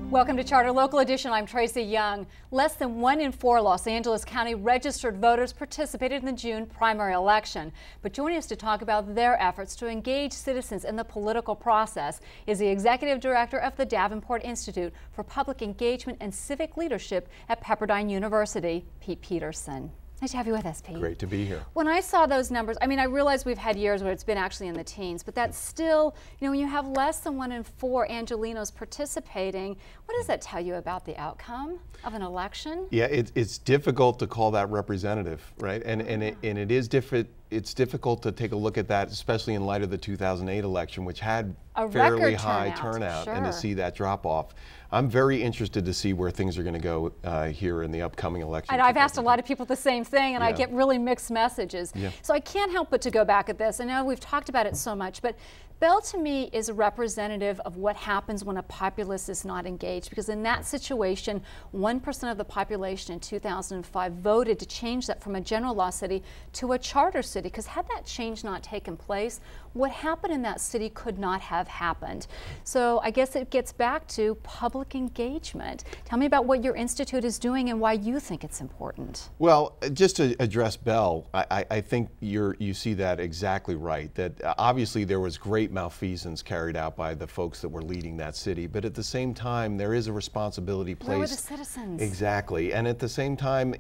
Welcome to Charter Local Edition. I'm Tracy Young. Less than 1 in 4 Los Angeles County registered voters participated in the June primary election. But joining us to talk about their efforts to engage citizens in the political process is the Executive Director of the Davenport Institute for Public Engagement and Civic Leadership at Pepperdine University, Pete Peterson. Nice to have you with us, Pete. Great to be here. When I saw those numbers, I mean, I realize we've had years where it's been actually in the teens, but that's still, you know, when you have less than 1 in 4 Angelenos participating, what does that tell you about the outcome of an election? Yeah, it's difficult to call that representative, right? And it is different. It's difficult to take a look at that, especially in light of the 2008 election, which had a fairly high turnout, sure. And to see that drop off. I'm very interested to see where things are going to go here in the upcoming election. And I've asked a lot of people the same thing, and I get really mixed messages. Yeah. So I can't help but to go back at this. I know we've talked about it so much, but Bell to me is a representative of what happens when a populace is not engaged, because in that situation, 1% of the population in 2005 voted to change that from a general law city to a charter city, because had that change not taken place, what happened in that city could not have happened. So I guess it gets back to public engagement. Tell me about what your institute is doing and why you think it's important. Well, just to address Bell, I think you see that exactly right, that obviously there was great malfeasance carried out by the folks that were leading that city, but at the same time there is a responsibility placed. Where were the citizens? Exactly, and at the same time,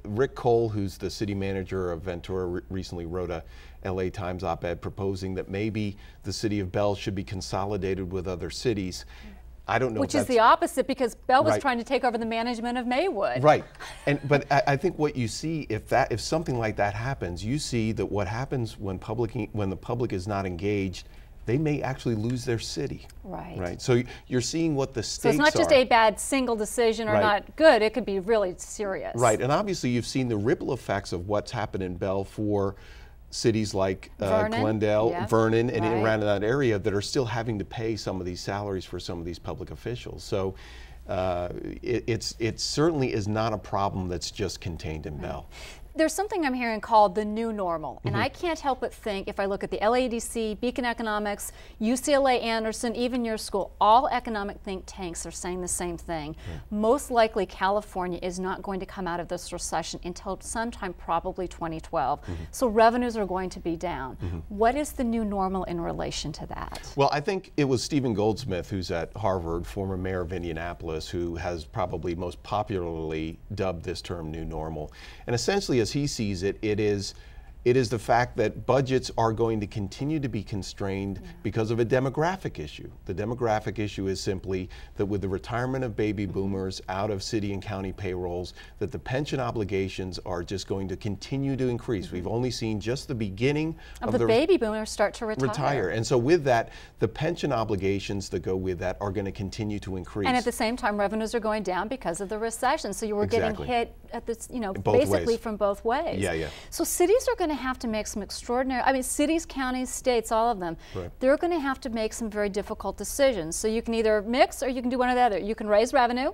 Rick Cole, who's the city manager of Ventura, recently wrote a LA Times op-ed proposing that maybe the city of Bell should be consolidated with other cities. I don't know. Which is the opposite, because Bell was trying to take over the management of Maywood. Right, but I think what you see, if something like that happens, you see that what happens when the public is not engaged, they may actually lose their city. Right. So you're seeing what the stakes are. So it's not just a bad single decision or not good, it could be really serious. Right, and obviously you've seen the ripple effects of what's happened in Bell for cities like Glendale, Vernon, and around that area that are still having to pay some of these salaries for some of these public officials. So it certainly is not a problem that's just contained in Bell. There's something I'm hearing called the new normal, and I can't help but think, if I look at the LADC, Beacon Economics, UCLA Anderson, even your school, all economic think tanks are saying the same thing. Most likely California is not going to come out of this recession until sometime probably 2012. So revenues are going to be down. What is the new normal in relation to that? Well, I think it was Stephen Goldsmith, who's at Harvard, former mayor of Indianapolis, who has probably most popularly dubbed this term new normal. And essentially, as he sees it, it is the fact that budgets are going to continue to be constrained because of a demographic issue. The demographic issue is simply that with the retirement of baby boomers out of city and county payrolls, that the pension obligations are just going to continue to increase. We've only seen just the beginning of the baby boomers start to retire. And so with that, the pension obligations that go with that are going to continue to increase. And at the same time, revenues are going down because of the recession. So you were getting hit at this, you know, basically from both ways. So cities are going to have to make some extraordinary, I mean, cities, counties, states, all of them, they're going to have to make some very difficult decisions. So you can either mix or you can do one or the other. You can raise revenue,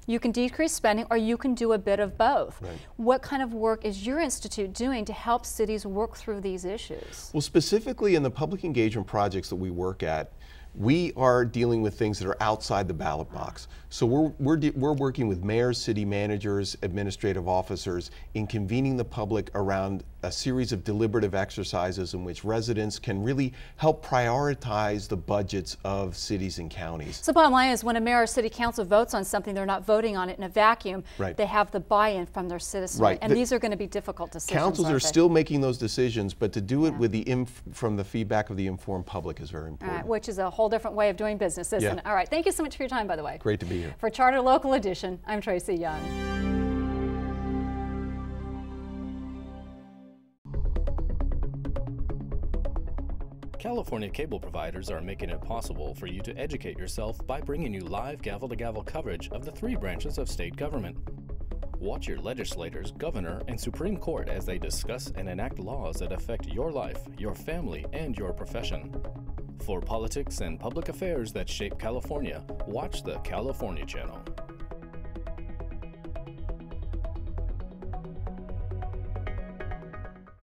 you can decrease spending, or you can do a bit of both. What kind of work is your institute doing to help cities work through these issues? Well, specifically in the public engagement projects that we work at, we are dealing with things that are outside the ballot box. So we're working with mayors, city managers, administrative officers in convening the public around a series of deliberative exercises in which residents can really help prioritize the budgets of cities and counties. So bottom line is, when a mayor or city council votes on something, they're not voting on it in a vacuum. They have the buy-in from their citizens. And these are going to be difficult decisions. Councils are still making those decisions, but to do it with from the feedback of the informed public is very important. Which is a whole different way of doing business, isn't it? All right, thank you so much for your time, by the way. Great to be here. For Charter Local Edition, I'm Tracy Young. California cable providers are making it possible for you to educate yourself by bringing you live gavel-to-gavel coverage of the 3 branches of state government. Watch your legislators, governor, and Supreme Court as they discuss and enact laws that affect your life, your family, and your profession. For politics and public affairs that shape California, watch the California Channel.